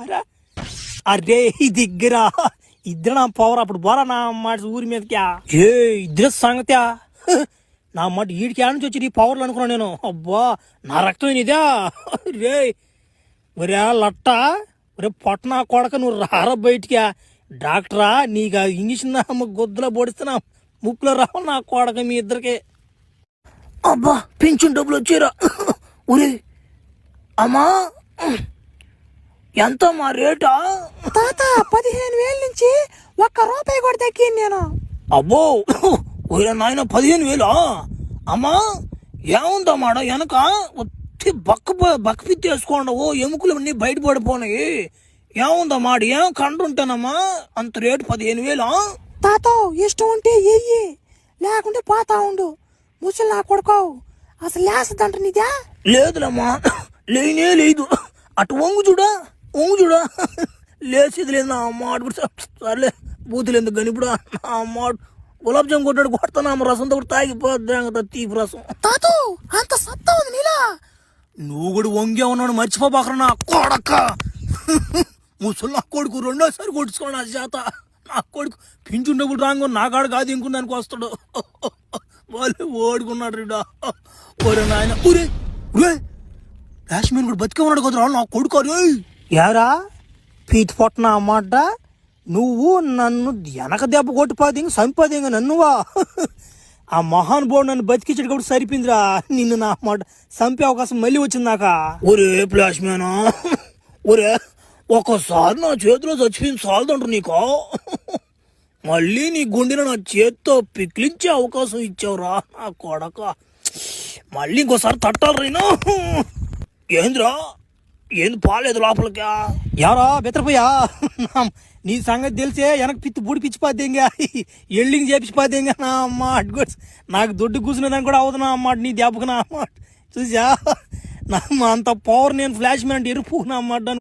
అరే అరే దిగ్గరా ఇద్దరు నా పవర్ అప్పుడు బోరా నా మాట ఊరి మీదకి ఏ ఇద్దరు సంగత్యా నా మాట ఈడికి ఆడ నుంచి వచ్చి నీ పవర్లు అనుకున్నా నేను. అబ్బా నా రక్తం ఇదే రే ఒరే లట్ట ఒరే పొట్టనా కొడక నువ్వు రారా బయటికా డాక్టరా నీకు ఇంజక్షన్ గొద్దులో పొడిస్తున్నా ముక్కులో రావు నా కొడక మీ ఇద్దరికి. అబ్బా పెన్షన్ డబ్బులు వచ్చారా ఒరే అమ్మా ఎంత మా రేటా తాత 15,000 నుంచి ₹1 కూడా తగ్గింది నేను. అబ్బో ఒరే నాయన 15,000 అమ్మా ఏముందమ్మాడ వెనక ఒత్తి బక్క పిత్తి వేసుకోండి ఓ ఎముకలు అన్నీ బయటపడిపోయినాయి. ఏముందమ్మాడు ఏం కంటుంటానమ్మా అంత రేటు 15,000. తాతో ఇష్టం ఉంటే ఎయ్యి లేకుంటే పోతా ఉండు. ముసలి నా కొడుకోవు అసలు లేసదంట నీదా. లేదులమ్మా లేనే లేదు. అటు వంగు చూడా లేచేది లేదు నా అమ్మ. సర్లే బూతులు ఎందుకు కానీ ఇప్పుడు నా అమ్మ గులాబ్ జామ్ కొట్టాడు కొడతాను అమ్మ రసంతో కూడా తాగిపోద్ది తీపి రసం. తాతో అంత సత్తా ఉంది నీలా. నువ్వు కూడా వంగే ఉన్నాడు మర్చిపోబాకరా నా కొడక. ముసలి నా కొడుకు రెండోసారి కొట్టుకోండి నా చేత. నా కొడుకు పించుండప్పుడు రాంగు నా కాడు కాదు ఇంకున్నానికి వస్తాడు. వాళ్ళు ఓడుకున్నాడు రీడా. ఒరే నాయన ఊరే ఊరే కాశ్మీర్ కూడా బతికే ఉన్నాడు కదరా నా కొడుకు. యారా పీతి పొట్టన అమ్మాట నువ్వు నన్ను వెనక దెబ్బ కొట్టిపోది చంపది ఇంకా నన్నువా. ఆ మహానుభావుడు నన్ను బతికించడు కాబట్టి సరిపోయిందిరా. నిన్ను నా మాట చంపే అవకాశం మళ్ళీ వచ్చింది నాక. ఒరే ఫ్లాష్ మ్యానా ఒరే ఒకసారి నా చేతిలో చచ్చిపోయింది చాలదంటారు నీకు. మళ్ళీ నీ గుండెను నా చేతితో పిక్లించే అవకాశం ఇచ్చావురా నా కొడక. మళ్ళీ ఇంకోసారి తట్టాలి రైనా. ఏంద్రా ఏంది పాలేదు లోపలికా ఎవరా బెత్తరపోయా నీ సంగతి తెలిసే వెనక పిత్తి బూడి పిచ్చిపోద్ది ఇంకా ఎల్లింగ్ చేపించిపోద్ది ఇంకా నా అమ్మ అడ్గొట్స్ నాకు దొడ్డు కూర్చునేదాన్ని కూడా అవుతున్నా అమ్మాట నీ దెబ్బకు నా అమ్మాట చూసా నా అంత పవర్ నేను ఫ్లాష్ మ్యాన్ అంటే ఎరుపు నా అమ్మాట.